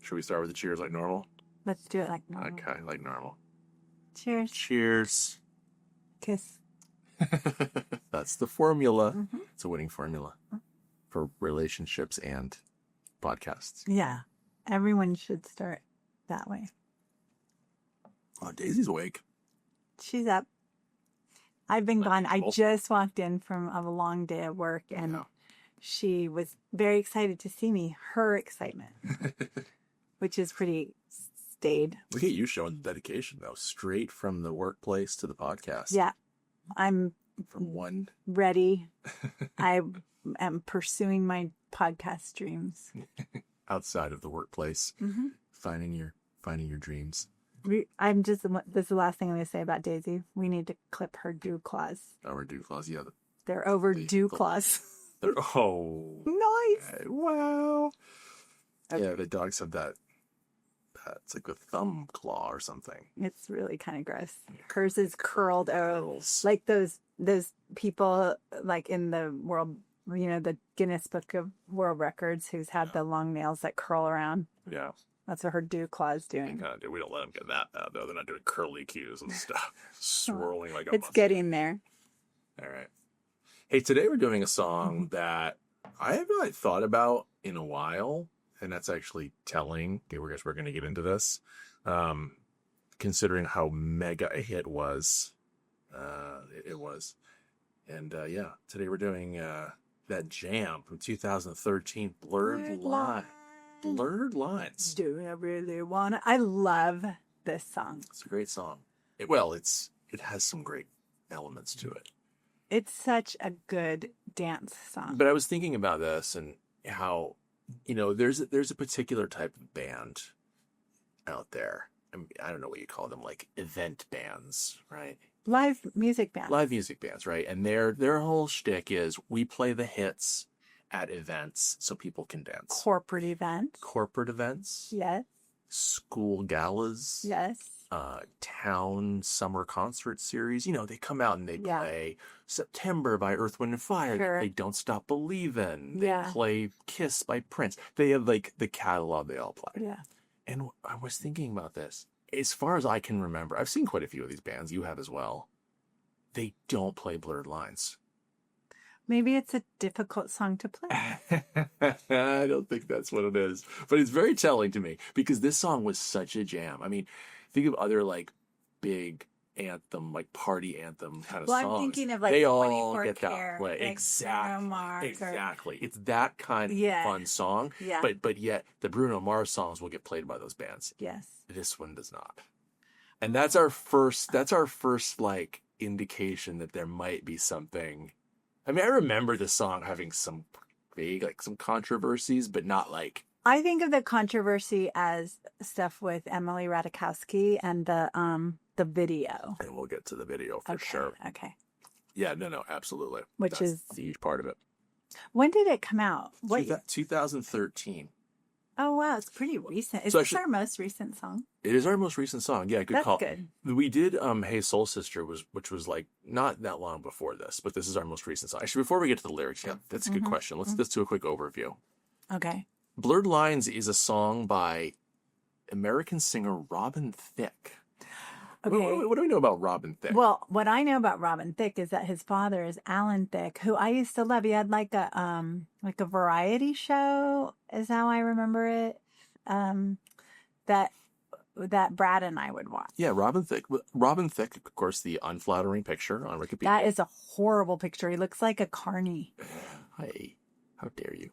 Should we start with the cheers like normal? Let's do it like normal. Okay, like normal. Cheers. Cheers. Kiss. That's the formula. Mm-hmm. It's a winning formula for relationships and podcasts. Yeah. Everyone should start that way. Oh, Daisy's awake. She's up. I've been gone. I Cool. just walked in from a long day of work, and she was very excited to see me. Her excitement, which is pretty staid. Look at you showing the dedication, though. Straight from the workplace to the podcast. Yeah. I'm From one. ready. I am pursuing my podcast dreams. Outside of the workplace. Mm-hmm. Finding your dreams. This is the last thing I'm going to say about Daisy. We need to clip her dew claws. Our dew claws. Yeah. They're overdue claws. Oh. Nice. Wow. Okay. Yeah, the dogs have that. It's like a thumb claw or something. It's really kind of gross. Hers is curled out, like those people like in the world, the Guinness Book of World Records who's had the long nails that curl around. Yeah. That's what her dew claw is doing. We don't let them get that bad, though. They're not doing curly cues and stuff. Swirling like a It's getting there. All right. Hey, today we're doing a song that I haven't thought about in a while, and that's actually telling. Okay, we're going to get into this. Considering how mega a hit was. It was. And today we're doing that jam from 2013, Blurred Lines. Do I really wanna? I love this song. It's a great song. It has some great elements to it. It's such a good dance song. But I was thinking about this and how, there's a particular type of band out there. I don't know what you call them, like event bands, right? Live music bands. Live music bands, right? And their whole shtick is we play the hits at events so people can dance. Corporate events. Yes. School galas. Yes. Town summer concert series. They come out and they play September by Earth, Wind & Fire. Sure. They Don't Stop Believin'. They play Kiss by Prince. They have like the catalog they all play. Yeah. And I was thinking about this. As far as I can remember, I've seen quite a few of these bands. You have as well. They don't play Blurred Lines. Maybe it's a difficult song to play. I don't think that's what it is. But it's very telling to me because this song was such a jam. I mean, think of other like big anthem, like party anthem kind of songs. I'm thinking of like they all get Care, that way. like Exactly. It's that kind of fun song. Yeah. But yet the Bruno Mars songs will get played by those bands. Yes. This one does not. And that's our first like indication that there might be something. I mean, I remember the song having some big, like some controversies, but not like. I think of the controversy as stuff with Emily Ratajkowski and the video. And we'll get to the video for sure. Okay. Yeah, no, absolutely. That's a huge part of it. When did it come out? 2013. Oh, wow. It's pretty recent. Is this our most recent song? It is our most recent song. Yeah, good call. That's good. We did Hey Soul Sister, which was like not that long before this, but this is our most recent song. Actually, before we get to the lyrics, that's a good question. Let's do a quick overview. Okay. Blurred Lines is a song by American singer Robin Thicke. Okay. What do we know about Robin Thicke? Well, what I know about Robin Thicke is that his father is Alan Thicke, who I used to love. He had like a variety show, is how I remember it. That Brad and I would watch. Yeah, Robin Thicke. Robin Thicke, of course, the unflattering picture on Wikipedia. That is a horrible picture. He looks like a carny. Hey, how dare you?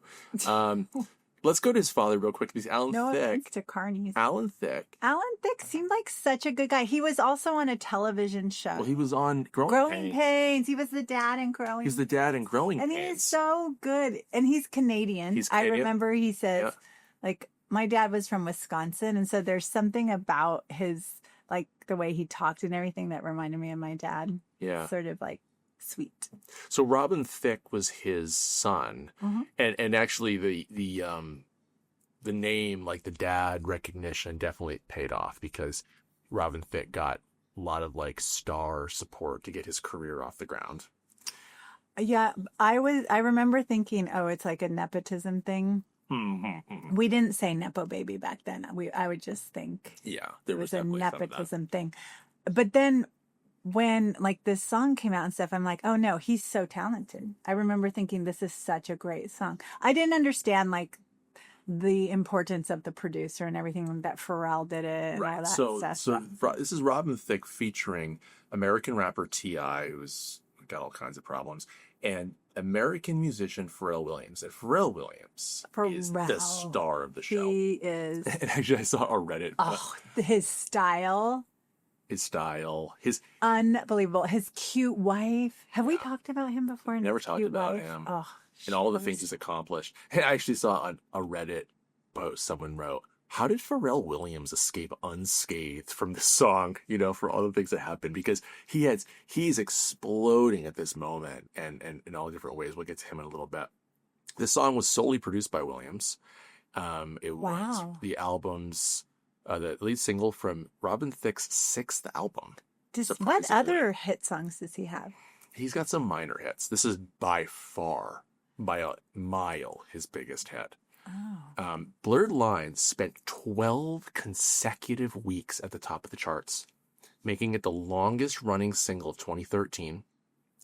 Let's go to his father real quick. He's Alan Thicke. To carnies. Alan Thicke. Alan Thicke seemed like such a good guy. He was also on a television show. Well, he was on Growing Pains. He was the dad in Growing. He's the dad in Growing Pains. And he is so good. And he's Canadian. I remember he says, like, my dad was from Wisconsin. And so there's something about his, like, the way he talked and everything that reminded me of my dad. Yeah. Sort of like sweet. So Robin Thicke was his son. Mm-hmm. And actually the name, like the dad recognition, definitely paid off because Robin Thicke got a lot of like star support to get his career off the ground. Yeah, I remember thinking, oh, it's like a nepotism thing. We didn't say Nepo baby back then. I would just think there it was a nepotism thing. But then when like this song came out and stuff, I'm like, oh no, he's so talented. I remember thinking this is such a great song. I didn't understand like the importance of the producer and everything that Pharrell did it and all that stuff. So this is Robin Thicke featuring American rapper T.I., who's got all kinds of problems, and American musician Pharrell Williams. And Pharrell Williams is the star of the show. He is. And actually, I saw a Reddit. His style. His unbelievable. His cute wife. Have we talked about him before? Never talked about him. Oh, and all the things he's accomplished. I actually saw on a Reddit post someone wrote, how did Pharrell Williams escape unscathed from this song, for all the things that happened? Because he's exploding at this moment and in all different ways. We'll get to him in a little bit. This song was solely produced by Williams. It was the album's, the lead single from Robin Thicke's 6th album. What other hit songs does he have? He's got some minor hits. This is by far, by a mile, his biggest hit. Blurred Lines spent 12 consecutive weeks at the top of the charts, making it the longest running single of 2013.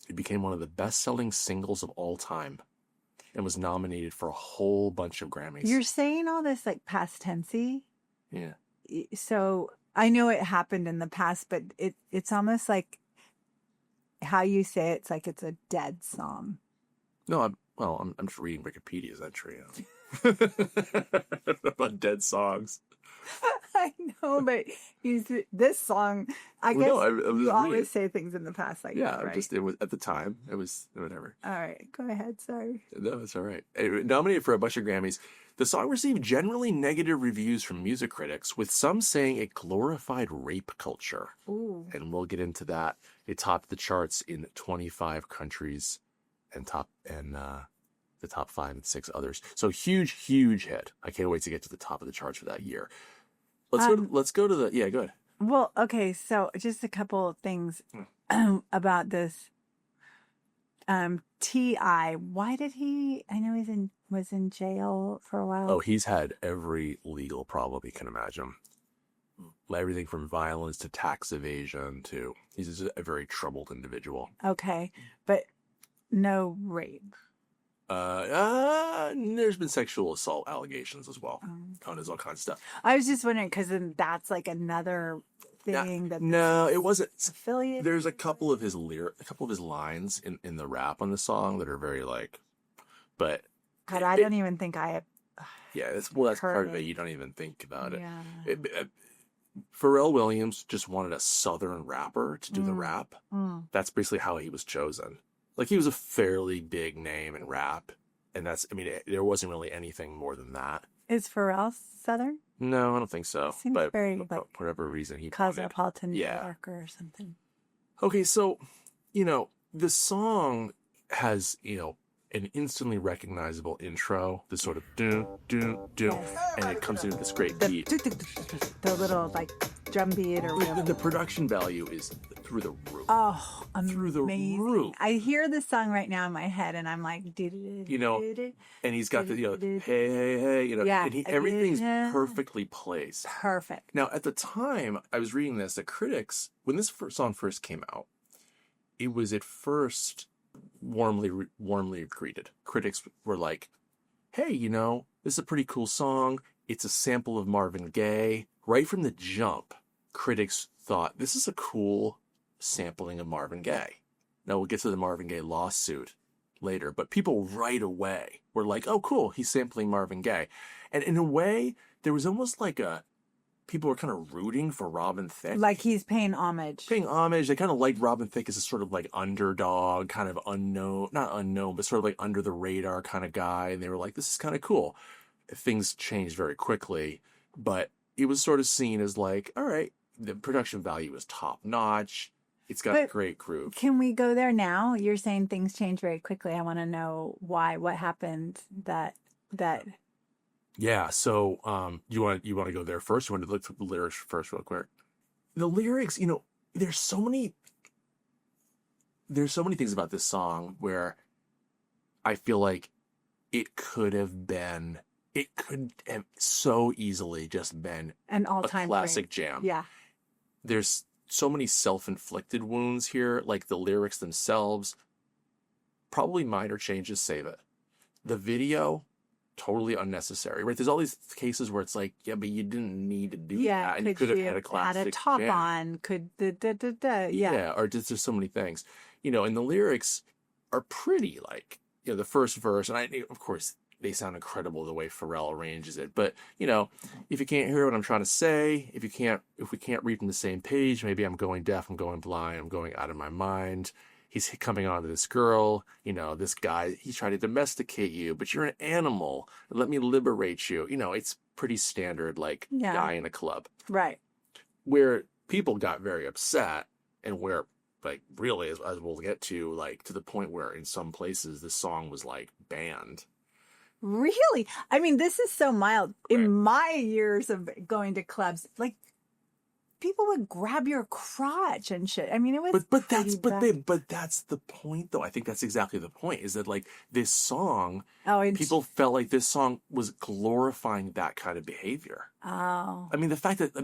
It became one of the best-selling singles of all time and was nominated for a whole bunch of Grammys. You're saying all this like past tensey? Yeah. So I know it happened in the past, but it's almost like how you say it's like it's a dead song. No, I'm just reading Wikipedia's entry about dead songs. I know, but this song. I guess you always say things in the past like that, right? It was at the time. It was whatever. All right, go ahead. Sorry. No, it's all right. Nominated for a bunch of Grammys. The song received generally negative reviews from music critics, with some saying it glorified rape culture. Ooh. And we'll get into that. It topped the charts in 25 countries and the top 5 and 6 others. So huge hit. I can't wait to get to the top of the charts for that year. Let's go to the go ahead. Well, okay, so just a couple of things about this. T.I., why did he? I know was in jail for a while. Oh, he's had every legal problem you can imagine. Everything from violence to tax evasion to he's a very troubled individual. Okay, but no rape. There's been sexual assault allegations as well. There's all kinds of stuff. I was just wondering because then that's like another thing it wasn't affiliated. There's a couple of his lines in the rap on the song that are very but God, I don't even think I have. Yeah, that's part of it. You don't even think about it. Yeah. Pharrell Williams just wanted a Southern rapper to do the rap. That's basically how he was chosen. Like, he was a fairly big name in rap, and there wasn't really anything more than that. Is Pharrell Southern? No, I don't think so. Seems very, for whatever reason, he cosmopolitan New Yorker or something. Okay, so, the song has, an instantly recognizable intro, this sort of do, and it comes into this great beat. The little, drum beat or whatever. The production value is through the roof. Oh, amazing. Through the roof. I hear this song right now in my head, and I'm like, and he's got the, hey, and everything's perfectly placed. Perfect. Now, at the time I was reading this, the critics, when this song first came out, it was at first warmly greeted. Critics were like, hey, this is a pretty cool song. It's a sample of Marvin Gaye. Right from the jump, critics thought this is a cool sampling of Marvin Gaye. Now we'll get to the Marvin Gaye lawsuit later, but people right away were like, oh, cool, he's sampling Marvin Gaye. And in a way, there was almost people were kind of rooting for Robin Thicke. Like he's paying homage. They kind of liked Robin Thicke as a sort of underdog, kind of not unknown, but sort of under the radar kind of guy. And they were like, this is kind of cool. Things changed very quickly, but it was sort of seen as all right, the production value is top notch. It's got a great groove. Can we go there now? You're saying things change very quickly. I want to know why. What happened that. Yeah. So, you want to go there first? You want to look at the lyrics first, real quick? The lyrics, there's so many things about this song where I feel like it could have been it could have so easily just been an a all-time classic jam. Yeah. There's so many self-inflicted wounds here, like the lyrics themselves. Probably minor changes save it. The video, totally unnecessary, right? There's all these cases where it's like, yeah, but you didn't need to do that. And you could have had a classic had a top jam. on, could Yeah, or just there's so many things. And the lyrics are pretty, like, the first verse, and of course, they sound incredible the way Pharrell arranges it. But, if you can't hear what I'm trying to say, if we can't read from the same page, maybe I'm going deaf, I'm going blind, I'm going out of my mind. He's coming on to this girl, this guy, he's trying to domesticate you, but you're an animal. Let me liberate you. It's pretty standard, like, guy in a club. Right. Where people got very upset, and where, like, really, as we'll get to, like, to the point where in some places this song was, like, banned. Really? I mean, this is so mild. Right. In my years of going to clubs, like, people would grab your crotch and shit. I mean, it was but that's the point, though. I think that's exactly the point, is that, like, this song, people felt like this song was glorifying that kind of behavior. Oh. I mean, the fact that,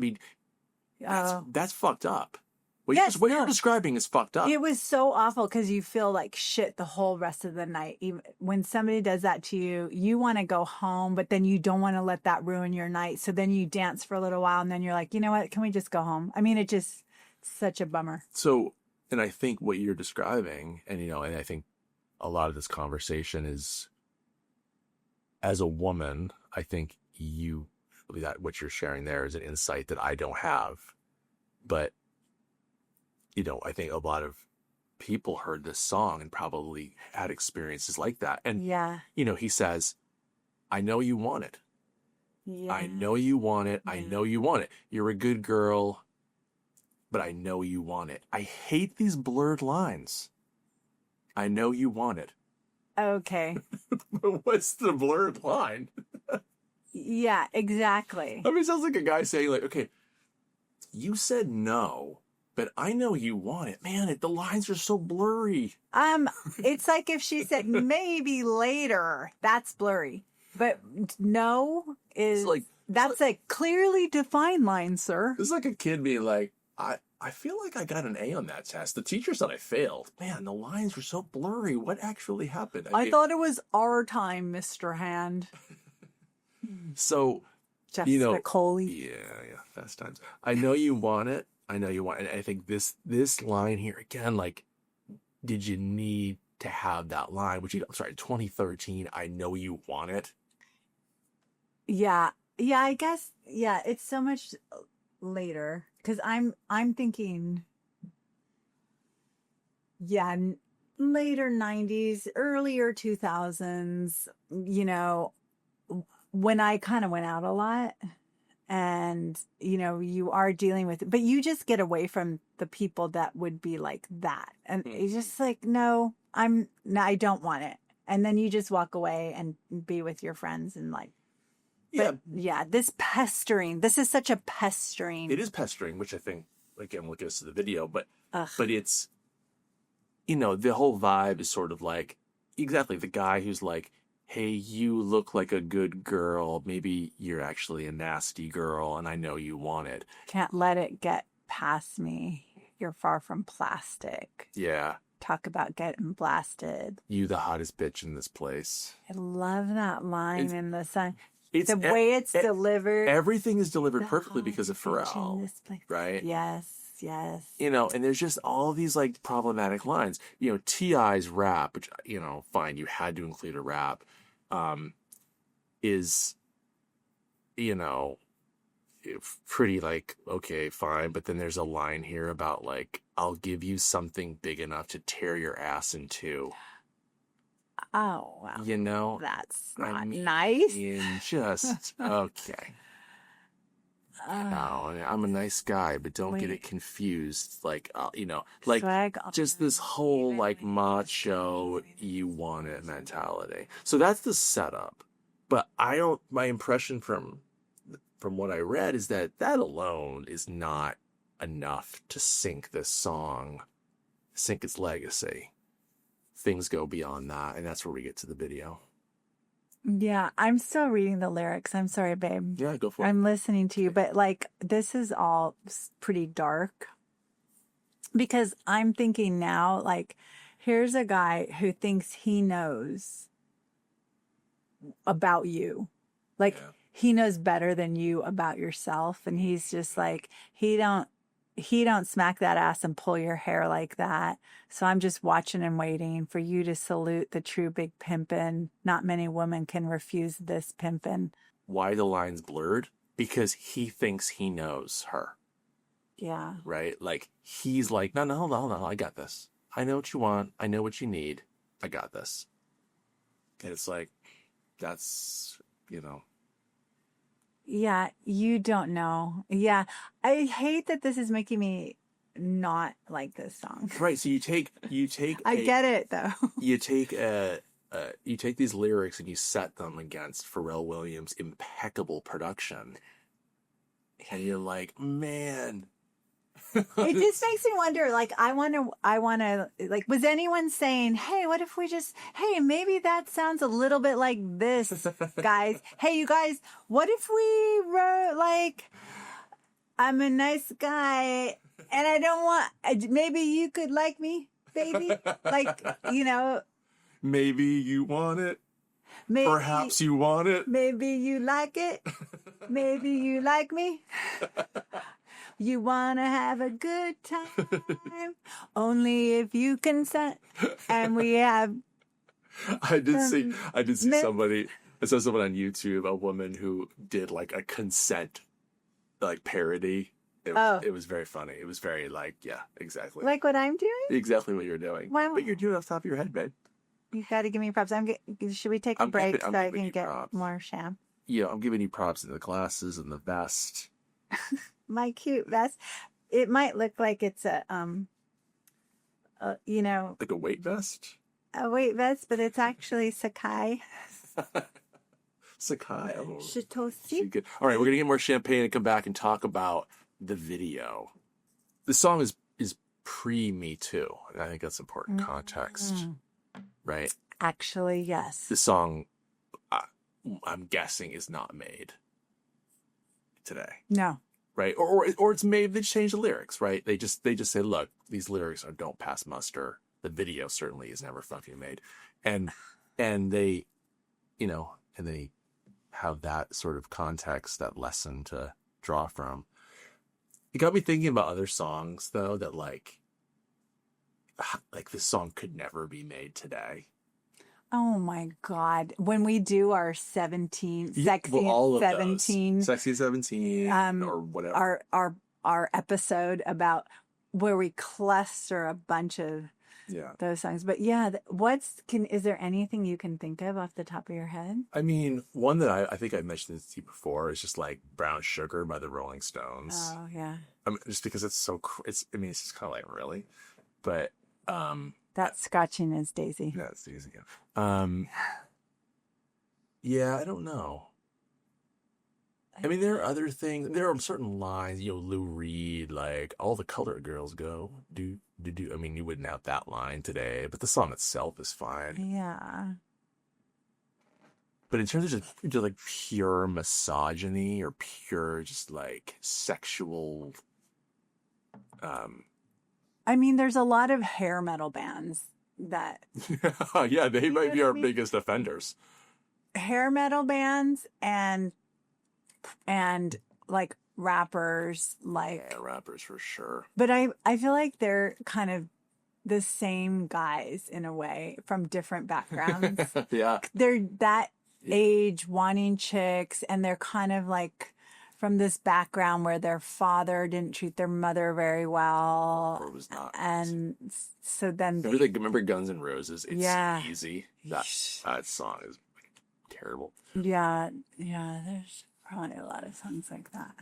that's fucked up. What you're describing is fucked up. It was so awful because you feel like shit the whole rest of the night. Even when somebody does that to you, you want to go home, but then you don't want to let that ruin your night. So then you dance for a little while, and then you're like, you know what? Can we just go home? I mean, it's such a bummer. So, and I think what you're describing, and and I think a lot of this conversation is, as a woman, I think what you're sharing there is an insight that I don't have, but. I think a lot of people heard this song and probably had experiences like that. And, he says, I know you want it. Yeah. I know you want it. Yeah. I know you want it. You're a good girl, but I know you want it. I hate these blurred lines. I know you want it. Okay. But what's the blurred line? Yeah, exactly. I mean, it sounds like a guy saying, like, okay, you said no. But I know you want it. Man, the lines are so blurry. It's like if she said maybe later, that's blurry. But no is that's a clearly defined line, sir. It's like a kid being like, I feel like I got an A on that test. The teacher said I failed. Man, the lines were so blurry. What actually happened? I thought it was our time, Mr. Hand. So, Jessica Coley. Yeah, fast times. I know you want it. I know you want, and I think this line here again, like, did you need to have that line? 2013. I know you want it. Yeah. I guess. Yeah, it's so much later because I'm thinking. Yeah, later 90s, earlier 2000s. When I kind of went out a lot. And, you are dealing with it, but you just get away from the people that would be like that. And it's just like, no, I don't want it. And then you just walk away and be with your friends and like, this is such a pestering. It is pestering, which I think, again, we'll get us to the video, but it's, the whole vibe is sort of like, exactly, the guy who's like, hey, you look like a good girl. Maybe you're actually a nasty girl, and I know you want it. Can't let it get past me. You're far from plastic. Yeah. Talk about getting blasted. You the hottest bitch in this place. I love that line in the song. It's the way it's delivered. Everything is delivered perfectly because of Pharrell. Right? Yes. And there's just all these, like, problematic lines. T.I.'s rap, which, fine, you had to include a rap, is, pretty, like, okay, fine. But then there's a line here about, like, I'll give you something big enough to tear your ass in two. Oh, wow. That's not nice. Just, okay. No, I'm a nice guy, but don't get it confused. Like, just this whole, like, macho, you want it mentality. So that's the setup. But my impression from what I read is that alone is not enough to sink this song, sink its legacy. Things go beyond that, and that's where we get to the video. Yeah, I'm still reading the lyrics. I'm sorry, babe. Yeah, go for it. I'm listening to you, but like this is all pretty dark because I'm thinking now, like, here's a guy who thinks he knows about you. Like he knows better than you about yourself. And he's just like, he don't smack that ass and pull your hair like that. So I'm just watching and waiting for you to salute the true big pimpin'. Not many women can refuse this pimpin'. Why the line's blurred? Because he thinks he knows her. Yeah. Right? Like, he's like, no, hold on, I got this. I know what you want. I know what you need. I got this. And it's like, that's, Yeah, you don't know. Yeah. I hate that this is making me not like this song. Right. So you take. I get it though. You take these lyrics and you set them against Pharrell Williams' impeccable production, and you're like, man. It just makes me wonder, like, I want to, like, was anyone saying, hey, what if we just, hey, maybe that sounds a little bit like this, guys. Hey, you guys, what if we wrote, like, I'm a nice guy and I don't want, maybe you could like me, baby? Like, Maybe you want it. Maybe, perhaps you want it. Maybe you like it. Maybe you like me. You want to have a good time, only if you consent. And we have. I did see somebody. I saw someone on YouTube, a woman who did like a consent, like parody. It was very funny. It was very like, yeah, exactly. Like what I'm doing? Exactly what you're doing. But you're doing it off the top of your head, babe. You got to give me props. Should we take a break so I can get props. more sham? Yeah, I'm giving you props in the glasses and the vest. My cute vest. It might look like it's a like a weight vest. A weight vest, but it's actually Sakai. Sakai. Shitoshi. All right, we're gonna get more champagne and come back and talk about the video. The song is pre Me Too, and I think that's important context, right? Actually, yes. The song, I'm guessing, is not made today. No. Right, or it's made. They change the lyrics, right? They just say, look, these lyrics don't pass muster. The video certainly is never fucking made, and they, and they have that sort of context, that lesson to draw from. It got me thinking about other songs though that like this song could never be made today. Oh my God. When we do our 17, Sexy 17, or whatever. Our episode about where we cluster a bunch of those songs. But yeah, is there anything you can think of off the top of your head? I mean, one that I think I mentioned this to you before is just like Brown Sugar by the Rolling Stones. Oh yeah. I mean, just because it's just kind of like, really, but, that's scratching is Daisy. Yeah, it's Daisy. Yeah, I don't know. I mean, there are other things. There are certain lines, Lou Reed, like all the colored girls go do. I mean, you wouldn't have that line today, but the song itself is fine. Yeah. But in terms of just like pure misogyny or pure just like sexual, I mean, there's a lot of hair metal bands that. Yeah, they might be our biggest offenders. Hair metal bands and like rappers, like rappers for sure. But I feel like they're kind of the same guys in a way from different backgrounds. Yeah, they're that age wanting chicks, and they're kind of like from this background where their father didn't treat their mother very well, or was not, and so then remember Guns N' Roses? It's Easy. That song is terrible. Yeah, there's probably a lot of songs like that.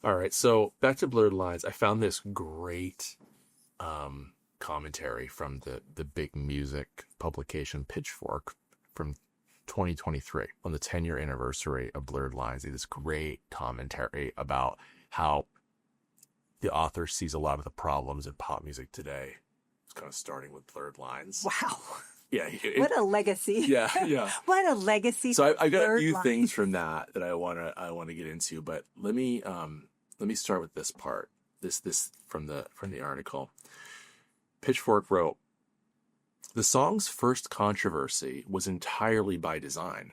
All right, so back to Blurred Lines. I found this great commentary from the big music publication Pitchfork from 2023 on the 10-year anniversary of Blurred Lines. They did this great commentary about how the author sees a lot of the problems in pop music today. It's kind of starting with Blurred Lines. Wow. Yeah. What a legacy. Yeah. Yeah. What a legacy. So I've got a few Lines. things from that I want to get into, but let me start with this part. This from the article. Pitchfork wrote, the song's first controversy was entirely by design.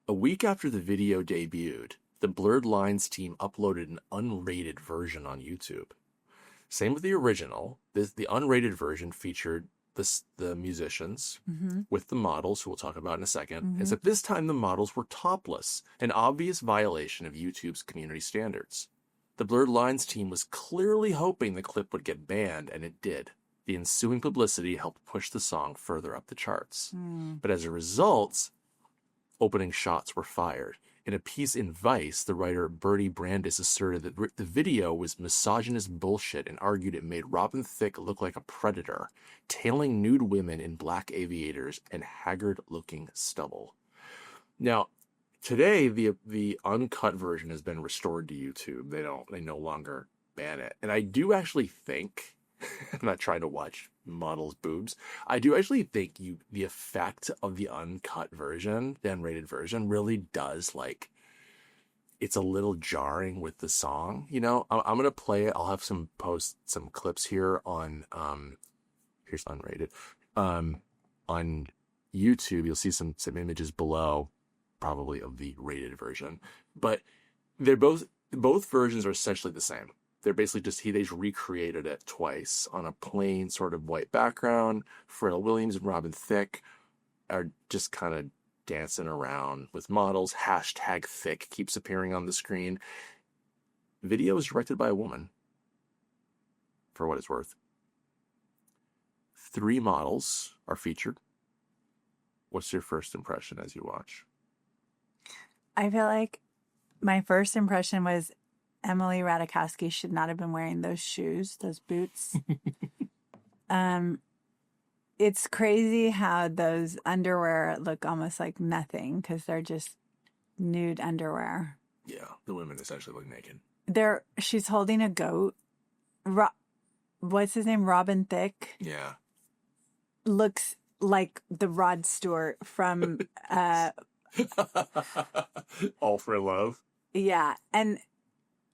A week after the video debuted, the Blurred Lines team uploaded an unrated version on YouTube. Same with the original. The unrated version featured the musicians with the models, who we'll talk about in a second, except this time the models were topless, an obvious violation of YouTube's community standards. The Blurred Lines team was clearly hoping the clip would get banned, and it did. The ensuing publicity helped push the song further up the charts. But as a result, opening shots were fired. In a piece in Vice, the writer Bertie Brandis asserted that the video was misogynist bullshit and argued it made Alan Thicke look like a predator, tailing nude women in black aviators and haggard-looking stubble. Now, today, the uncut version has been restored to YouTube. They no longer ban it. And I do actually think, I'm not trying to watch models' boobs, I do actually think the effect of the uncut version, the unrated version, really does, like, it's a little jarring with the song. You know, I'm going to play it. I'll have some clips here on, here's unrated, on YouTube. You'll see some images below, probably of the rated version, but they're both versions are essentially the same. They're basically they just recreated it twice on a plain sort of white background. Pharrell Williams and Alan Thicke are just kind of dancing around with models. Hashtag Thicke keeps appearing on the screen. Video is directed by a woman, for what it's worth. 3 models are featured. What's your first impression as you watch? I feel like my first impression was Emily Ratajkowski should not have been wearing those shoes, those boots. It's crazy how those underwear look almost like nothing because they're just nude underwear. Yeah, the women essentially look naked. She's holding a goat. What's his name? Alan Thicke. Yeah. Looks like the Rod Stewart from All for Love. Yeah, and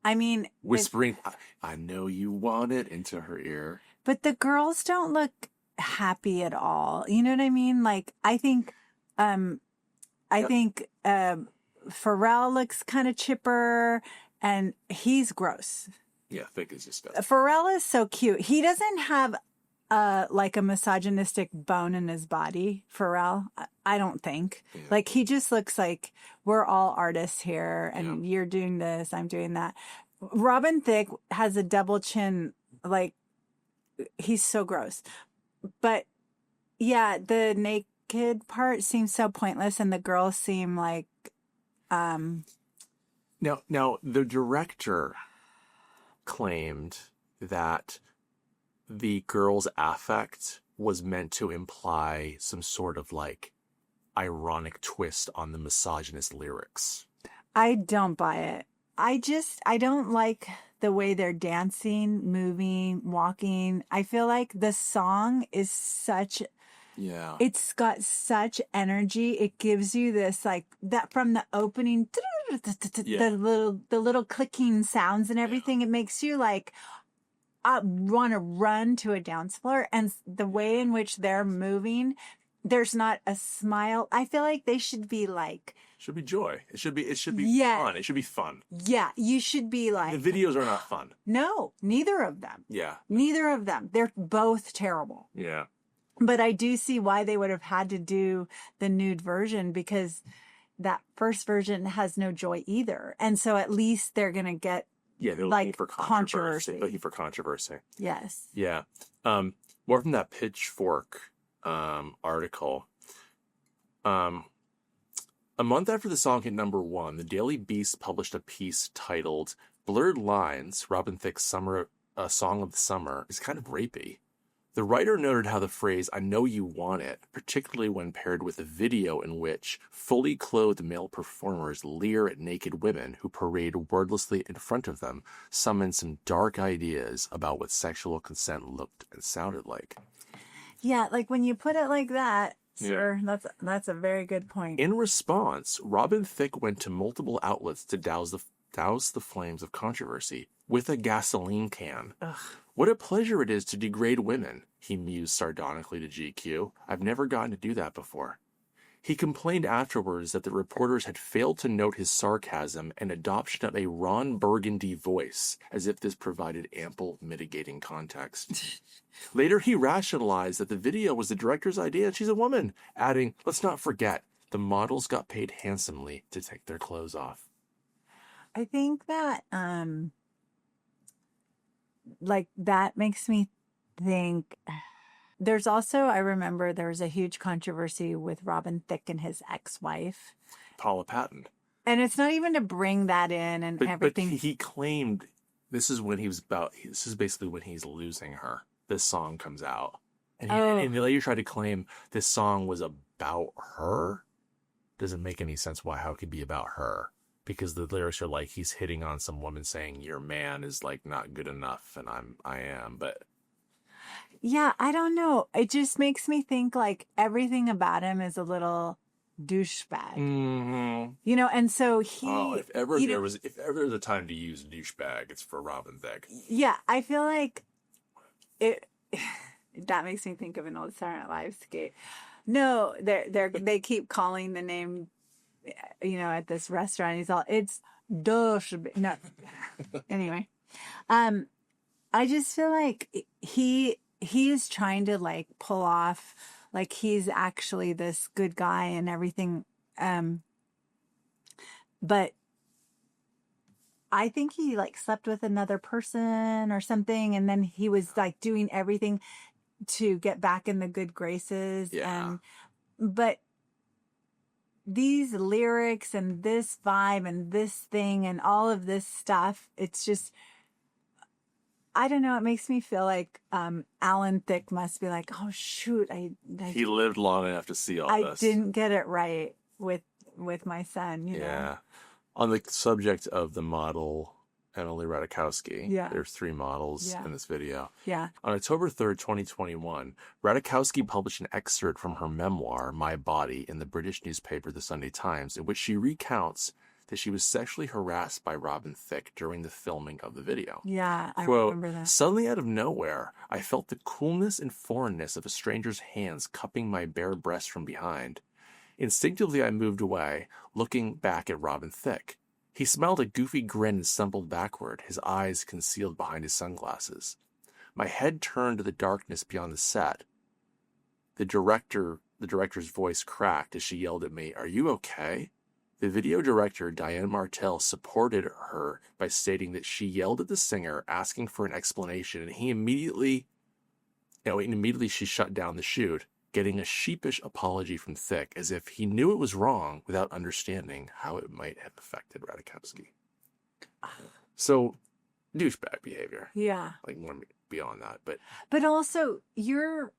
I mean, whispering, I know you want it, into her ear. But the girls don't look happy at all. You know what I mean? Like, I think Pharrell looks kind of chipper, and he's gross. Yeah, Thicke is just Pharrell is so cute. He doesn't have like a misogynistic bone in his body, Pharrell. I don't think. Yeah. Like, he just looks like we're all artists here, and you're doing this, I'm doing that. Alan Thicke has a double chin, like, he's so gross. But yeah, the naked part seems so pointless, and the girls seem like Now the director claimed that the girl's affect was meant to imply some sort of, like, ironic twist on the misogynist lyrics. I don't buy it. I don't like the way they're dancing, moving, walking. I feel like the song is it's got such energy. It gives you this, like, that from the opening, the little clicking sounds and everything. It makes you, like, want to run to a dance floor. And the way in which they're moving, there's not a smile. I feel like they should be like, should be joy. It should be fun. It should be fun. Yeah, you should be like, the videos are not fun. No, neither of them. Yeah. Neither of them. They're both terrible. Yeah. But I do see why they would have had to do the nude version, because that first version has no joy either. And so at least they're going to get, they're like, looking for controversy. Looking for controversy. Yes. Yeah. More from that Pitchfork article. A month after the song hit #1, the Daily Beast published a piece titled "Blurred Lines, Alan Thicke's Song of the Summer is kind of rapey." The writer noted how the phrase "I know you want it," particularly when paired with a video in which fully clothed male performers leer at naked women who parade wordlessly in front of them, summoned some dark ideas about what sexual consent looked and sounded like. Yeah, like, when you put it like that, sir. Yeah. That's a very good point. In response, Robin Thicke went to multiple outlets to douse the flames of controversy with a gasoline can. Ugh. What a pleasure it is to degrade women, he mused sardonically to GQ. I've never gotten to do that before. He complained afterwards that the reporters had failed to note his sarcasm and adoption of a Ron Burgundy voice, as if this provided ample mitigating context. Later, he rationalized that the video was the director's idea and she's a woman, adding, let's not forget, the models got paid handsomely to take their clothes off. I think that, that makes me think... There's also, I remember there was a huge controversy with Robin Thicke and his ex-wife. Paula Patton. And it's not even to bring that in and everything. But he claimed this is basically when he's losing her. This song comes out. And later tried to claim this song was about her. Doesn't make any sense how it could be about her. Because the lyrics are like he's hitting on some woman saying your man is like not good enough and I am, but... Yeah, I don't know. It just makes me think like everything about him is a little douchebag. Mm-hmm. And so if ever there was a time to use douchebag, it's for Robin Thicke. Yeah, I feel like it. That makes me think of an old Saturday Night Live skit. No, they keep calling the name, at this restaurant. It's douchebag. No, anyway, I just feel like he is trying to like pull off like he's actually this good guy and everything. But I think he like slept with another person or something. And then he was like doing everything to get back in the good graces. Yeah. But these lyrics and this vibe and this thing and all of this stuff, it's just, I don't know. It makes me feel like Alan Thicke must be like, oh shoot, he lived long enough to see all this. I didn't get it right with my son. You know? On the subject of the model Emily Ratajkowski, yeah. There's 3 models in this video. Yeah. On October 3rd, 2021, Ratajkowski published an excerpt from her memoir, My Body, in the British newspaper The Sunday Times, in which she recounts that she was sexually harassed by Robin Thicke during the filming of the video. Yeah, I Quote, remember that. Suddenly out of nowhere, I felt the coolness and foreignness of a stranger's hands cupping my bare breast from behind. Instinctively, I moved away, looking back at Robin Thicke. He smiled a goofy grin and stumbled backward, his eyes concealed behind his sunglasses. My head turned to the darkness beyond the set. The director's voice cracked as she yelled at me, "Are you okay?" The video director, Diane Martell, supported her by stating that she yelled at the singer, asking for an explanation, and immediately she shut down the shoot, getting a sheepish apology from Thicke, as if he knew it was wrong without understanding how it might have affected Ratajkowski. So, douchebag behavior. Yeah. Like, more beyond that, but also you're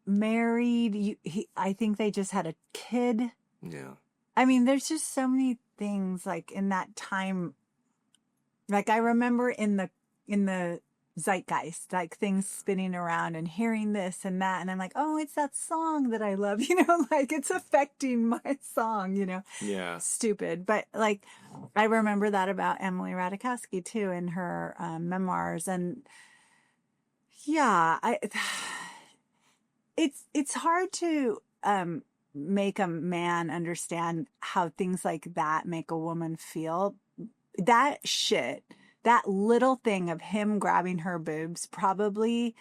married. I think they just had a kid. Yeah. I mean, there's just so many things like in that time. Like I remember in the zeitgeist, like things spinning around and hearing this and that. And I'm like, oh, it's that song that I love, like it's affecting my song, Yeah. Stupid. But like, I remember that about Emily Ratajkowski too, in her memoirs. And yeah, it's hard to, make a man understand how things like that make a woman feel. That little thing of him grabbing her boobs probably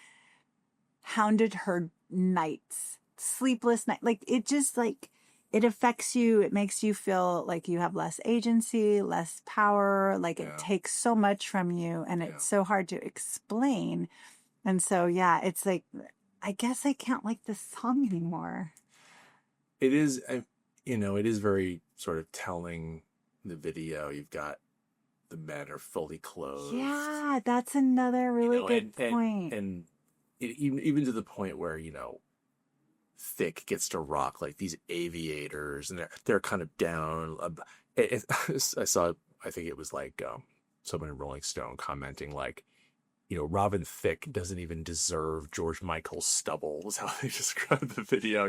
hounded her nights, sleepless night. Like it just like, it affects you. It makes you feel like you have less agency, less power. Like it takes so much from you and it's so hard to explain. And so, it's like, I guess I can't like this song anymore. It is, it is very sort of telling, the video. You've got the men are fully clothed. Yeah, that's another really good point. And even to the point where, Thicke gets to rock like these aviators and they're kind of down. I saw, I think it was like someone in Rolling Stone commenting like, Robin Thicke doesn't even deserve George Michael's stubble, is how they describe the video,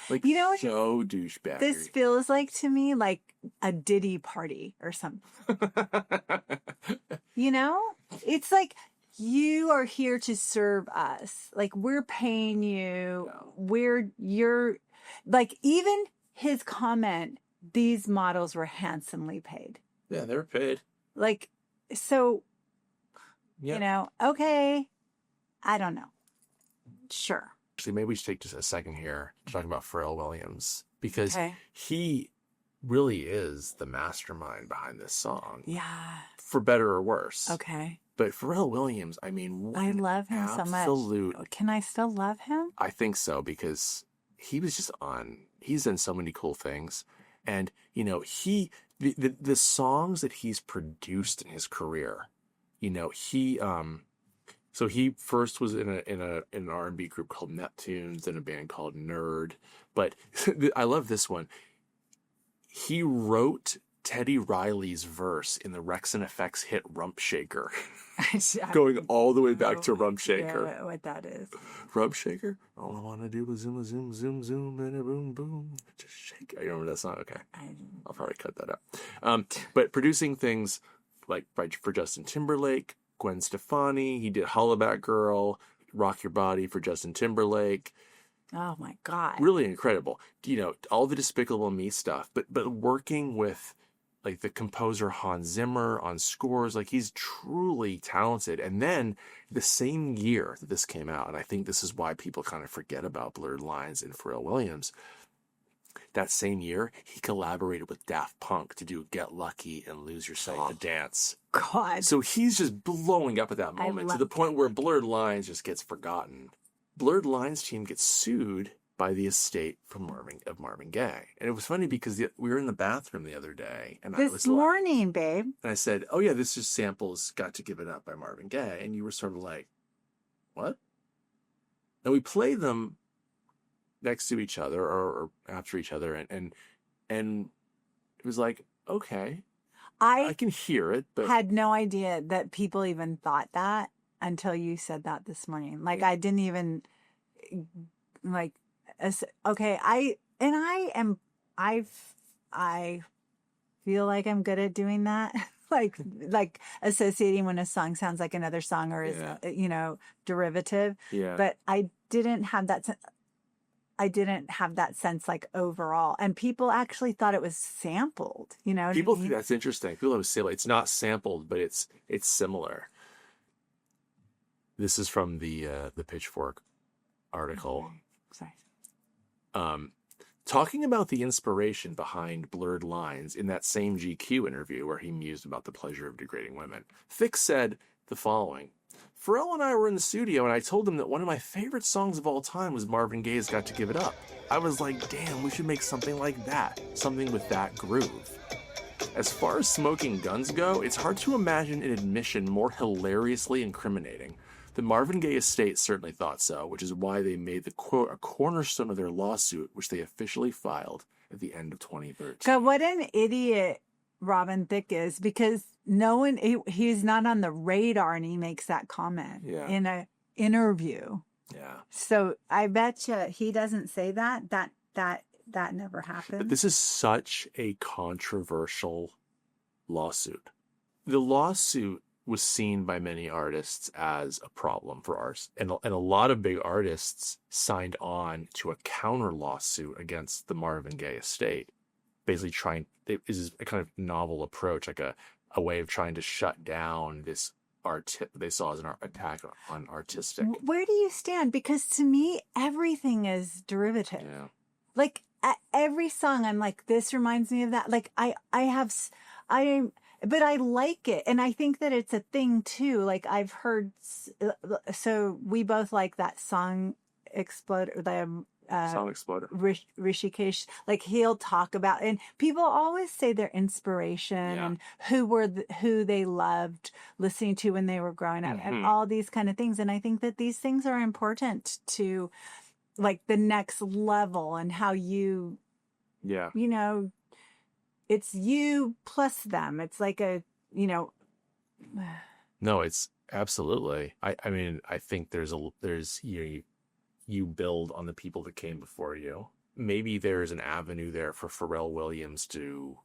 Like, so douchebag. This feels like to me like a Diddy party or something. It's like, you are here to serve us. Like, we're paying you. You're like, even his comment, these models were handsomely paid. Yeah, they were paid. Like, so, okay. I don't know. Sure. Actually, maybe we should take just a second here to talk about Pharrell Williams, because he really is the mastermind behind this song. Yeah. For better or worse. Okay. But Pharrell Williams, I mean, I love him so much. Can I still love him? I think so, because he was just he's done so many cool things. And, the songs that he's produced in his career, so he first was in an R&B group called Neptunes and a band called Nerd. But I love this one. He wrote Teddy Riley's verse in the Rex and Effects hit Rump Shaker. Going all the way back to Rump Shaker. Yeah, what that is. Rump Shaker? All I want to do is zoom, zoom, zoom, zoom, and a boom, boom. Just shake. I remember that song? Okay. I'll probably cut that out. But producing things like for Justin Timberlake, Gwen Stefani, he did Hollaback Girl, Rock Your Body for Justin Timberlake. Oh my God. Really incredible. All the Despicable Me stuff, but working with like the composer Hans Zimmer on scores, like he's truly talented. And then the same year that this came out, and I think this is why people kind of forget about Blurred Lines and Pharrell Williams, that same year, he collaborated with Daft Punk to do Get Lucky and Lose Your Sight to Dance. God. So he's just blowing up at that moment to the point where Blurred Lines just gets forgotten. Blurred Lines team gets sued by the estate of Marvin Gaye. And it was funny because we were in the bathroom the other day. And this morning, babe. And I said, oh yeah, this just samples Got to Give It Up by Marvin Gaye. And you were sort of like, what? And we played them next to each other or after each other. And it was like, okay, I can hear it. But had no idea that people even thought that until you said that this morning. Like, I didn't even like, okay. I feel like I'm good at doing that. like associating when a song sounds like another song or is, derivative. Yeah. But I didn't have that sense like overall. And people actually thought it was sampled, People think that's interesting. People always say like, it's not sampled, but it's similar. This is from the Pitchfork article. Sorry. Talking about the inspiration behind Blurred Lines in that same GQ interview where he mused about the pleasure of degrading women, Thicke said the following: Pharrell and I were in the studio and I told him that one of my favorite songs of all time was Marvin Gaye's Got to Give It Up. I was like, damn, we should make something like that. Something with that groove. As far as smoking guns go, it's hard to imagine an admission more hilariously incriminating. The Marvin Gaye estate certainly thought so, which is why they made the quote a cornerstone of their lawsuit, which they officially filed at the end of 2013. God, what an idiot Robin Thicke is, because he's not on the radar and he makes that comment in an interview. Yeah. So I bet you he doesn't say that never happened. But this is such a controversial lawsuit. The lawsuit was seen by many artists as a problem for artists. And a lot of big artists signed on to a counter lawsuit against the Marvin Gaye estate. Basically it is a kind of novel approach, like a way of trying to shut down this art they saw as an attack on artistic. Where do you stand? Because to me, everything is derivative. Yeah. Like at every song, I'm like, this reminds me of that. Like but I like it. And I think that it's a thing too. Like I've heard, so we both like that song Exploder, Song Exploder. Rishikesh, like he'll talk about, and people always say their inspiration and who they loved listening to when they were growing up and all these kind of things. And I think that these things are important to like the next level and how you, it's you plus them. It's like a, No, it's absolutely. I mean, I think there's you build on the people that came before you. Maybe there's an avenue there for Pharrell Williams to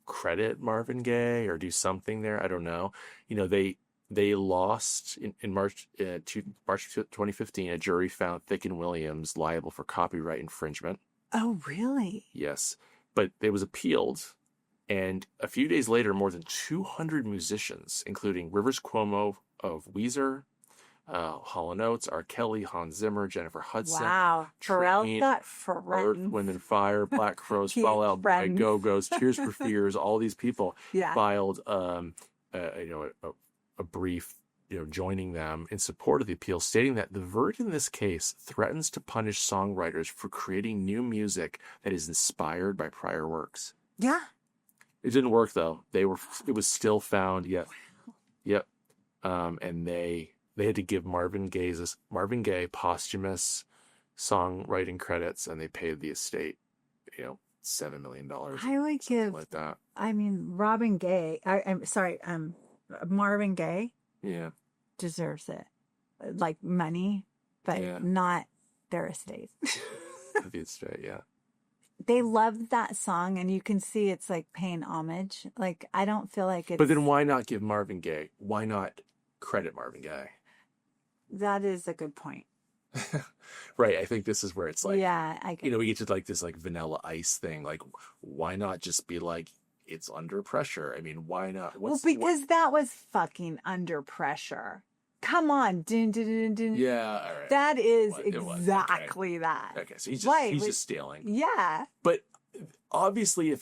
credit Marvin Gaye or do something there. I don't know. They lost in March 2015. A jury found Thicke and Williams liable for copyright infringement. Oh, really? Yes, but it was appealed. And a few days later, more than 200 musicians, including Rivers Cuomo of Weezer, Hall & Oates, R. Kelly, Hans Zimmer, Jennifer Hudson. Wow. Pharrell got friends. Earth, Wind and Fire, Black Crowes, Fallout Boy, Go-Go's, Tears for Fears, all these people filed a brief joining them in support of the appeal, stating that the verdict in this case threatens to punish songwriters for creating new music that is inspired by prior works. Yeah. It didn't work though. It was still found. Yep. And they had to give Marvin Gaye posthumous songwriting credits, and they paid the estate, $7 million. I would give like that. I mean, Marvin Gaye. Marvin Gaye. Yeah. Deserves it, like money, but not their estate. The estate, yeah. They love that song, and you can see it's like paying homage. Like, I don't feel like it's... But then why not give Marvin Gaye? Why not credit Marvin Gaye? That is a good point. Right. I think this is where it's like, we get to like this like Vanilla Ice thing. Like, why not just be like, it's under pressure? I mean, why not? That was fucking under pressure. Come on. Dun, dun, dun, dun. Yeah, all right. That is exactly that. Okay, so he's just stealing. Yeah. But obviously,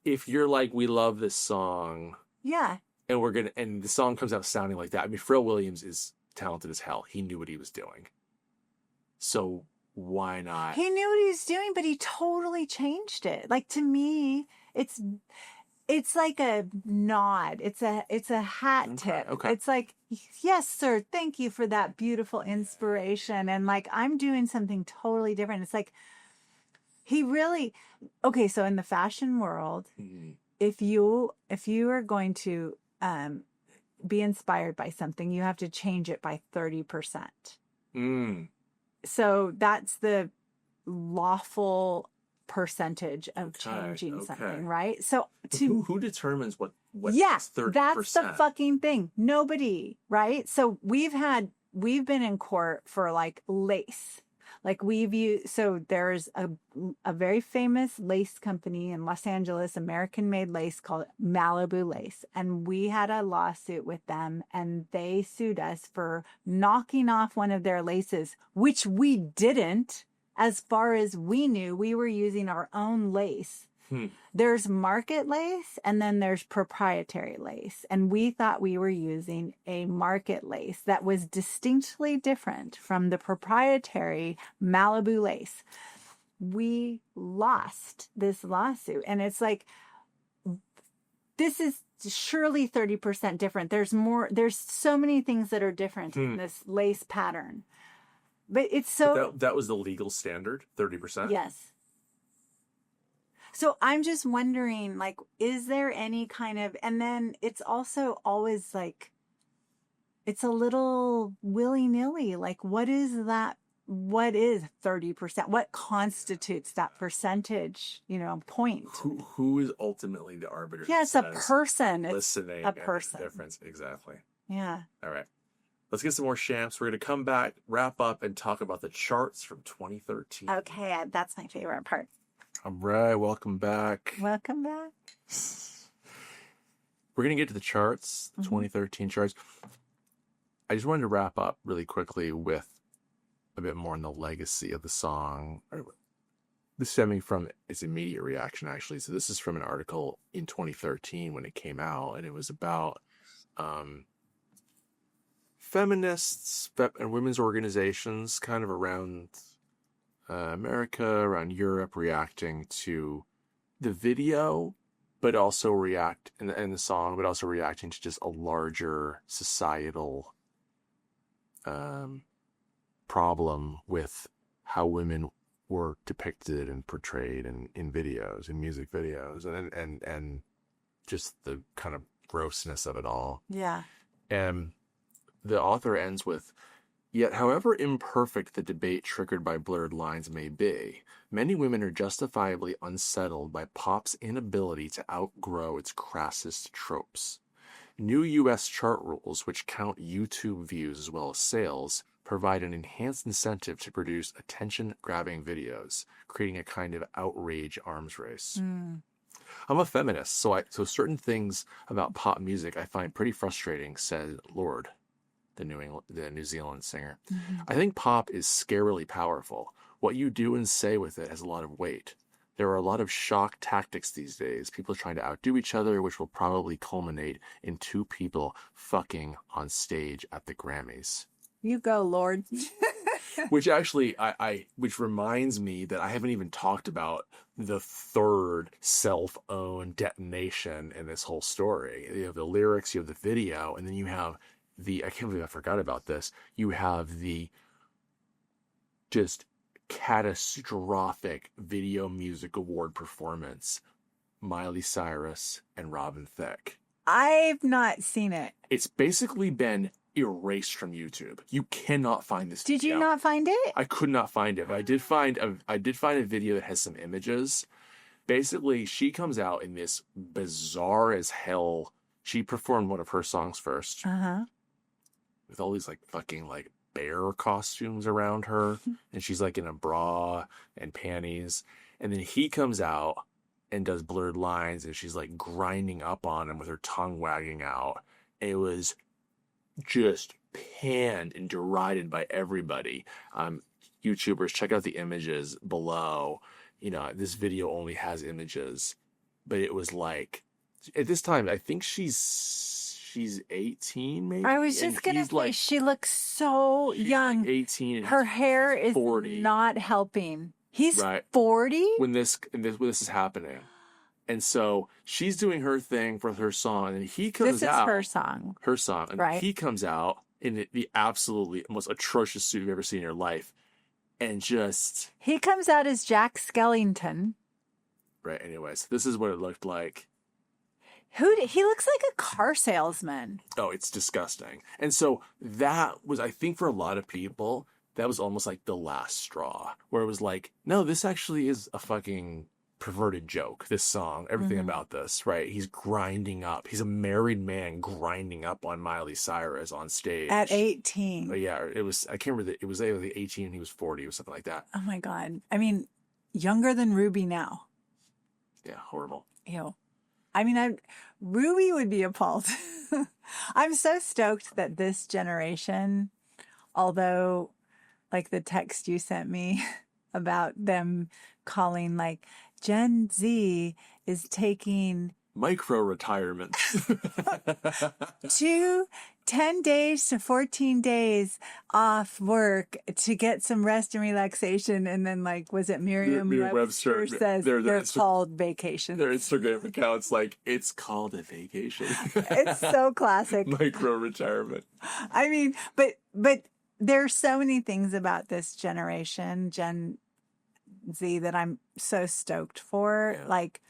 if you're like, we love this song. Yeah. And the song comes out sounding like that. I mean, Pharrell Williams is talented as hell. He knew what he was doing. So why not? He knew what he was doing, but he totally changed it. Like, to me, it's like a nod. It's a hat tip. Okay. It's like, yes, sir. Thank you for that beautiful inspiration. And like, I'm doing something totally different. It's like, he really, okay. So in the fashion world, if you are going to, be inspired by something, you have to change it by 30%. So that's the lawful percentage of changing something, right? So who determines what 30%? That's the fucking thing. Nobody, right? So we've been in court for like lace. Like there's a very famous lace company in Los Angeles, American-made lace called Malibu Lace. And we had a lawsuit with them, and they sued us for knocking off one of their laces, which we didn't. As far as we knew, we were using our own lace. There's market lace, and then there's proprietary lace. And we thought we were using a market lace that was distinctly different from the proprietary Malibu lace. We lost this lawsuit. And it's like, this is surely 30% different. There's so many things that are different in this lace pattern. But it's so... But that was the legal standard, 30%? Yes. So I'm just wondering, like, is there any kind of... And then it's also always like, it's a little willy-nilly. Like, what is that? What is 30%? What constitutes that percentage, point? Who is ultimately the arbiter? Yes, a person. Listening. A person. Difference. Exactly. Yeah. All right. Let's get some more champs. We're going to come back, wrap up, and talk about the charts from 2013. Okay, that's my favorite part. All right, welcome back. Welcome back. We're going to get to the charts, the 2013 charts. I just wanted to wrap up really quickly with a bit more on the legacy of the song. This stemming from its immediate reaction, actually. So this is from an article in 2013 when it came out, and it was about feminists and women's organizations kind of around America, around Europe, reacting to the video, but also in the song, but also reacting to just a larger societal problem with how women were depicted and portrayed in videos, in music videos, and just the kind of grossness of it all. Yeah. And the author ends with, yet however imperfect the debate triggered by blurred lines may be, many women are justifiably unsettled by pop's inability to outgrow its crassest tropes. New U.S. chart rules, which count YouTube views as well as sales, provide an enhanced incentive to produce attention-grabbing videos, creating a kind of outrage arms race. I'm a feminist, so certain things about pop music I find pretty frustrating, said Lorde, the New Zealand singer. I think pop is scarily powerful. What you do and say with it has a lot of weight. There are a lot of shock tactics these days, people trying to outdo each other, which will probably culminate in two people fucking on stage at the Grammys. You go, Lorde. Which actually, which reminds me that I haven't even talked about the third self-owned detonation in this whole story. You have the lyrics, you have the video, and then you have I can't believe I forgot about this. You have the just catastrophic Video Music Award performance, Miley Cyrus and Robin Thicke. I've not seen it. It's basically been erased from YouTube. You cannot find this. Did you not find it? I could not find it, but I did find a video that has some images. Basically, she comes out in this bizarre as hell. She performed one of her songs first. With all these like fucking like bear costumes around her, and she's like in a bra and panties, and then he comes out and does Blurred Lines, and she's like grinding up on him with her tongue wagging out. It was just panned and derided by everybody. YouTubers, check out the images below. You know, this video only has images, but it was like, at this time, I think she's 18, maybe. I was just gonna say, like, she looks so young. 18. And her hair is 40. Not helping. He's right. 40 when this is happening, and so she's doing her thing for her song, and he comes out. This is her song, and right? He comes out in the absolutely most atrocious suit you've ever seen in your life, and just he comes out as Jack Skellington. Right. Anyways, this is what it looked like. He looks like a car salesman. Oh, it's disgusting. And so that was, I think for a lot of people, that was almost like the last straw, where it was like, no, this actually is a fucking perverted joke, this song, everything about this, right? He's grinding up. He's a married man grinding up on Miley Cyrus on stage. At 18. But yeah, it was, I can't remember, it was either 18 and he was 40 or something like that. Oh my God. I mean, younger than Ruby now. Yeah, horrible. Ew. I mean, Ruby would be appalled. I'm so stoked that this generation, although like the text you sent me about them calling like Gen Z is taking micro retirement 10 days to 14 days off work to get some rest and relaxation. And then like, was it Merriam-Webster says they're called vacations. Their Instagram account's like, it's called a vacation. It's so classic. Micro retirement. I mean, but there's so many things about this generation, Gen Z, that I'm so stoked for. Yeah. Like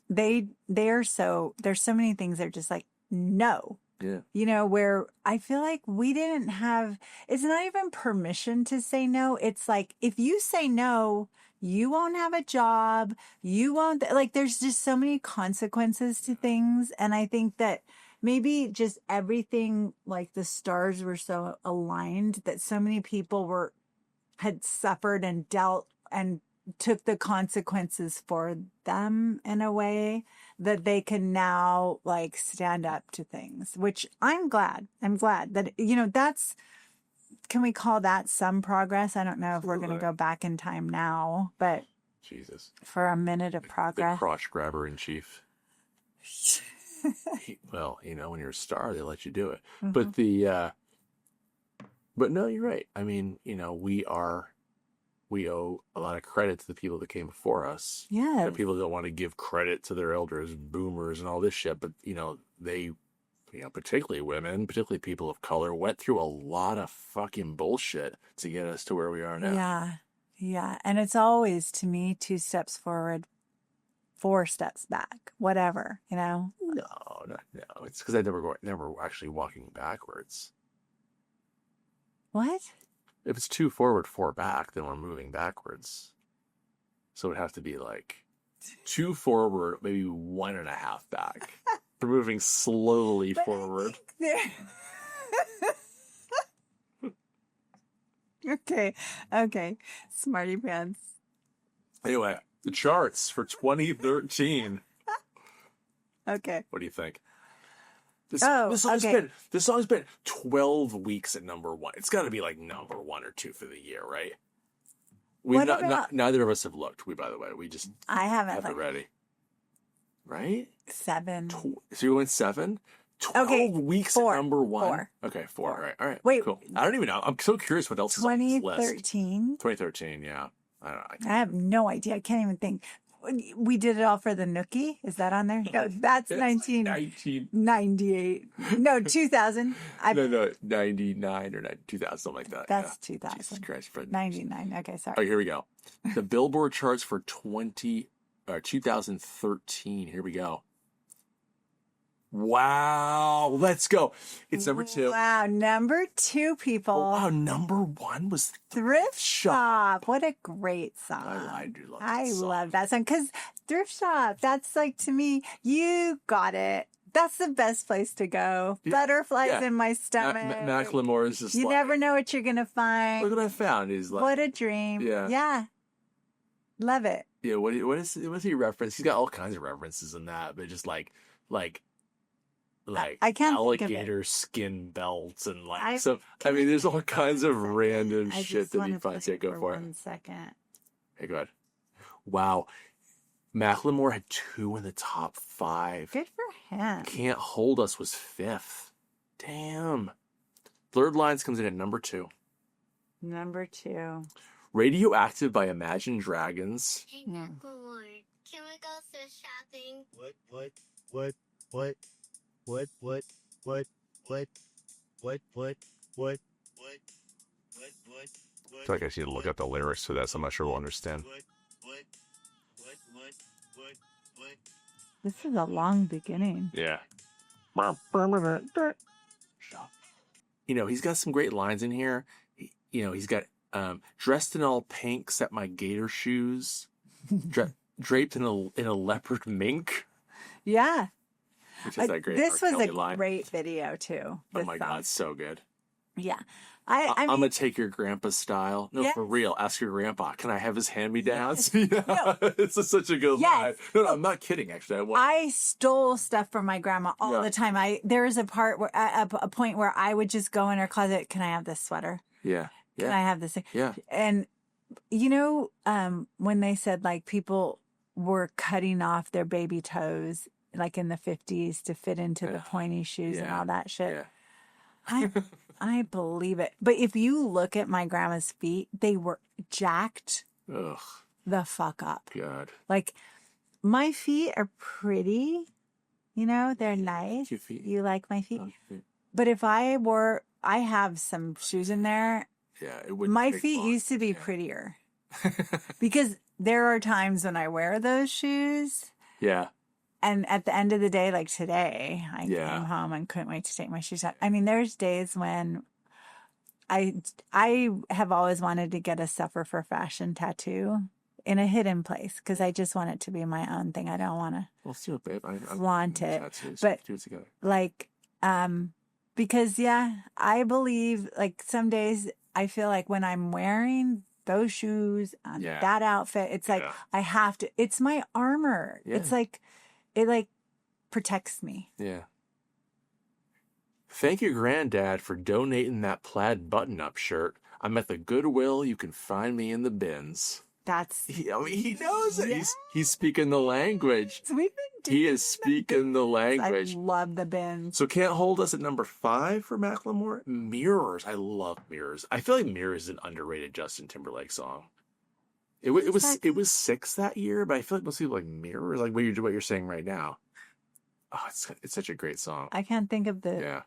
there's so many things they're just like, no. Yeah. You know, where I feel like we didn't have, it's not even permission to say no. It's like, if you say no, you won't have a job. You won't, like, there's just so many consequences to things. And I think that maybe just everything, like the stars were so aligned that so many people had suffered and dealt and took the consequences for them in a way that they can now like stand up to things, which I'm glad that, you know, can we call that some progress? I don't know if we're going to go back in time now, but Jesus, for a minute of progress. The crotch grabber in chief. Well, you know, when you're a star, they let you do it. But but no, you're right. I mean, you know, we owe a lot of credit to the people that came before us. Yeah. And people don't want to give credit to their elders, boomers and all this shit. But, you know, they, you know, particularly women, particularly people of color, went through a lot of fucking bullshit to get us to where we are now. Yeah. Yeah. And it's always, to me, 2 steps forward, 4 steps back, whatever, you know? It's because I never actually walking backwards. What? If it's 2 forward, 4 back, then we're moving backwards. So it would have to be like 2 forward, maybe 1.5 back. We're moving slowly forward. Okay. Smarty pants. Anyway, the charts for 2013. Okay. What do you think? This song's been 12 weeks at number 1. It's got to be like number 1 or 2 for the year, right? Neither of us have looked. By the way, we just I haven't have it ready. Right? 7. So you're going 7? 12 weeks at number 1. 4. Okay, 4. All right. Wait, cool. I don't even know. I'm so curious what else is on this list. 2013. 2013, yeah. I don't know. I have no idea. I can't even think. We did it all for the Nookie. Is that on there? No, that's 1998. No, 2000. No, 99 or 2000, something like that. That's 2000. Jesus Christ. 99. Okay, sorry. Oh, here we go. The Billboard charts for 2013. Here we go. Wow. Let's go. It's number 2. Wow. Number 2, people. Oh, wow. Number 1 was Thrift Shop. What a great song. I do love that I song. love that song because Thrift Shop, that's like, to me, you got it. That's the best place to go. Yeah. Butterflies in my stomach. Macklemore is just You like, never know what you're going to find. look what I found. He's like, What a dream. Yeah. Love it. Yeah, what is he reference? He's got all kinds of references in that, but just like I can't alligator think of it. skin belts and I mean, there's all kinds of random shit that he finds. Yeah, go for it. 1 second. Hey, go ahead. Wow, Macklemore had 2 in the top 5. Good for him. Can't Hold Us was 5th. Damn. Blurred Lines comes in at number 2. Number 2. Radioactive by Imagine Dragons. Hey, Macklemore, can we go thrift shopping? What? I feel like I just need to look up the lyrics to that, so I'm not sure we'll understand. This is a long beginning. Yeah. He's got some great lines in here. He's got dressed in all pink, except my gator shoes, draped in a leopard mink. Yeah. Which is that great. This was a line. great video too. Oh my God, so good. Yeah. I'm gonna take your grandpa's style. No, for real. Ask your grandpa. Can I have his hand-me-downs? Yeah, no. It's such a good line. No, I'm not kidding. Actually, I stole stuff from my grandma all the time. There was a point where I would just go in her closet. Can I have this sweater? Yeah. Can I have this thing? Yeah. And when they said like people were cutting off their baby toes like in the 50s to fit into the pointy shoes and all that shit. Yeah. I believe it. But if you look at my grandma's feet, they were jacked the fuck up. God. Like, my feet are pretty. They're nice. Your feet. You like my feet? But if I have some shoes in there. Yeah, it would. My feet used to be prettier. Because there are times when I wear those shoes. Yeah. And at the end of the day, like today, I came home and couldn't wait to take my shoes out. I mean, there's days when I have always wanted to get a Suffer for Fashion tattoo in a hidden place because I just want it to be my own thing. I don't want to flaunt it. But do it together. Like, because I believe like some days I feel like when I'm wearing those shoes on that outfit, it's like I have to. It's my armor. Yeah. It's like. It like protects me. Yeah. Thank your granddad for donating that plaid button-up shirt. I'm at the Goodwill. You can find me in the bins. He knows it. Yeah. He's speaking the language. He is speaking the language. I love the bins. So Can't Hold Us at number 5 for Macklemore. Mirrors. I love Mirrors. I feel like Mirrors is an underrated Justin Timberlake song. It was 6 that year, but I feel like most people like Mirrors, like what you're saying right now. Oh, it's such a great song. I can't think of the. Yeah.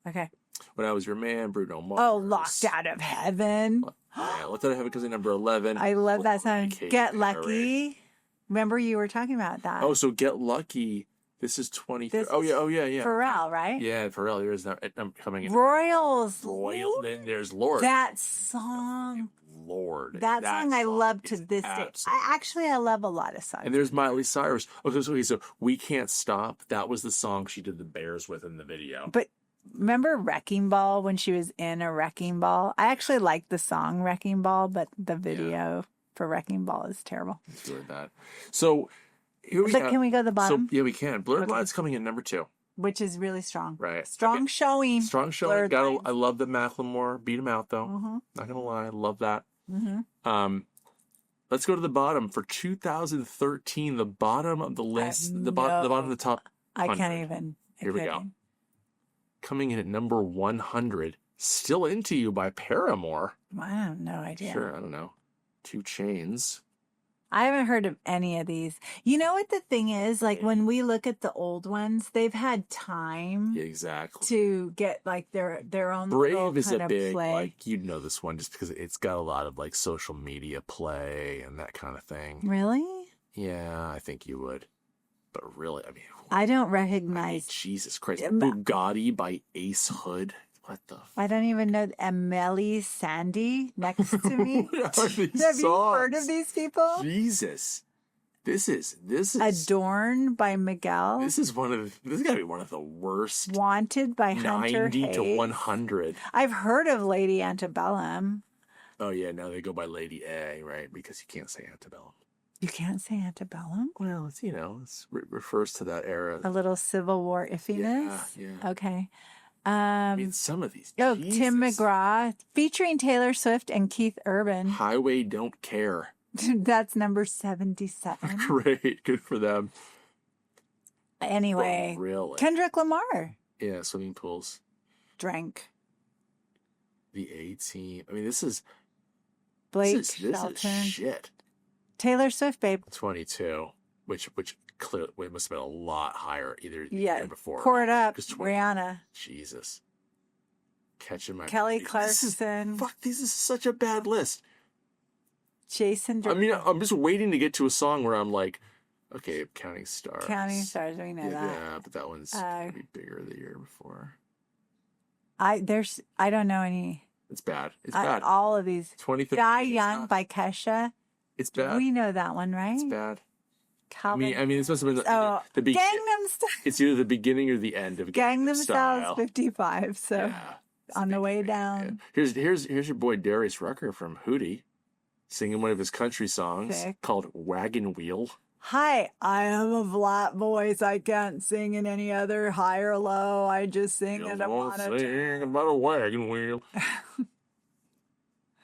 Okay. When I Was Your Man, Bruno Mars. Oh, Locked Out of Heaven. Yeah, Locked Out of Heaven because of number 11. I love that song. Get Lucky. Remember you were talking about that. Oh, so Get Lucky. This is 20. This Oh yeah. Pharrell, right? Yeah, Pharrell. Here is now. I'm coming in. Royals. Royal. Then there's Lord. That song. Lord. That song I love to this day. I love a lot of songs. And there's Miley Cyrus. Okay, so We Can't Stop. That was the song she did the Bears with in the video. But remember Wrecking Ball when she was in a Wrecking Ball? I actually like the song Wrecking Ball, but the video for Wrecking Ball is terrible. It's really bad. So here we go. Can we go to the bottom? So, yeah, we can. Blurred Lines coming in number 2. Which is really strong. Right. Strong showing. Strong showing. I love that Macklemore beat him out, though. Mm-hmm. Not going to lie. I love that. Mm-hmm. Let's go to the bottom for 2013. The bottom of the list. The bottom of the top 100. I can't even. Here we go. Coming in at number 100. Still Into You by Paramore. I have no idea. Sure, I don't know. 2 Chainz. I haven't heard of any of these. You know what the thing is? Like when we look at the old ones, they've had time to get like their own Brave is a big play. Like you'd know this one just because it's got a lot of like social media play and that kind of thing. Really? Yeah, I think you would. But really, I mean, I don't recognize. I mean, Jesus Christ. Bugatti by Ace Hood. What the? I don't even know. Emily Sandy next to me. What are these Have songs? you heard of these people? Jesus. This is Adorn by Miguel. This is gotta be one of the worst. Wanted by Hunter 90 Hayes. to 100. I've heard of Lady Antebellum. Oh yeah, now they go by Lady A, right? Because you can't say Antebellum. You can't say Antebellum? Well, it's refers to that era. A little Civil War iffiness? Yeah. Okay. I mean, some of these. Oh, Jesus. Tim McGraw, featuring Taylor Swift and Keith Urban. Highway Don't Care. That's number 77. Great. Good for them. Anyway. Oh, really? Kendrick Lamar. Yeah, Swimming Pools. Drank. The A-Team. I mean, this is... Blake Shelton. This is shit. Taylor Swift, babe. 22. Which clearly must have been a lot higher either year before. Pour It Up, Rihanna. Jesus. Catching My... Kelly Clarkson. This is such a bad list. Jason Derulo. I mean, I'm just waiting to get to a song where I'm like, okay, Counting Stars. Counting Stars, we know that. Yeah, but that one's going to be bigger the year before. I don't know any. It's bad. It's bad. All of these. 2015. Die Young by Kesha. It's bad. We know that one, right? It's bad. Calvin. I mean, this must have been the beginning. Gangnam Style. It's either the beginning or the end of Gangnam Style is 55. So yeah, on the way down. Yeah. Here's your boy Darius Rucker from Hootie, singing one of his country songs called "Wagon Wheel." Hi, I am a flat voice. I can't sing in any other high or low. I just sing in a monotone. Sing about a wagon wheel.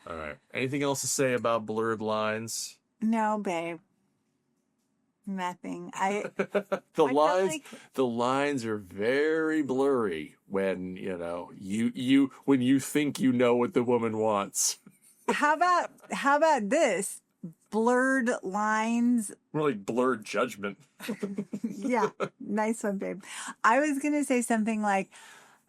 All right. Anything else to say about Blurred Lines? No, babe. Nothing. The lines are very blurry when when you think you know what the woman wants. How about this? Blurred lines. More like blurred judgment. Yeah, nice one, babe. I was gonna say something like,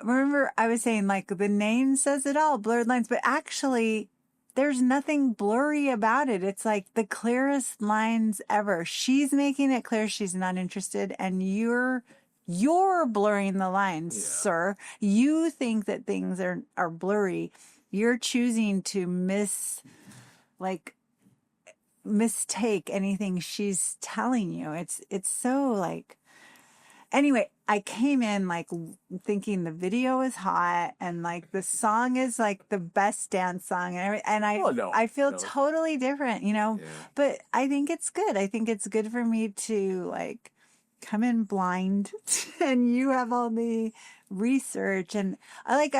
remember I was saying like the name says it all, blurred lines, but actually there's nothing blurry about it. It's like the clearest lines ever. She's making it clear she's not interested, and you're blurring the lines, sir. You think that things are blurry. You're choosing to mistake anything she's telling you. It's so like, anyway, I came in like thinking the video is hot and like the song is like the best dance song and everything. And I feel totally different, but I think it's good. I think it's good for me to like come in blind and you have all the research, and I like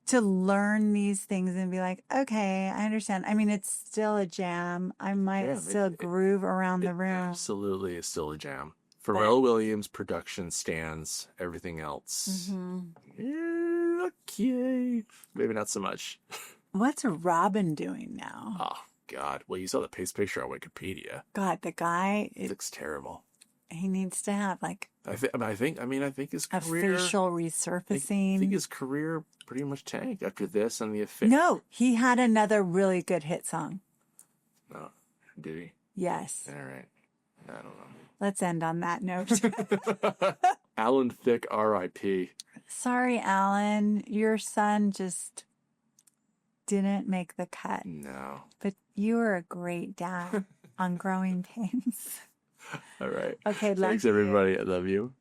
to learn these things and be like, okay, I understand. I mean, it's still a jam. I might still groove around the room. Absolutely, it's still a jam. Pharrell Williams production stands. Everything else, okay, maybe not so much. What's Robin doing now? Oh God! Well, you saw the picture on Wikipedia. God, the guy looks terrible. He needs to have like. I think his career. A facial resurfacing. I think his career pretty much tanked after this and the affair. No, he had another really good hit song. Oh, did he? Yes. All right. I don't know. Let's end on that note. Alan Thicke, R.I.P. Sorry, Alan. Your son just didn't make the cut. No. But you were a great dad on Growing Pains. All right. Okay, Thanks, everybody. I love you.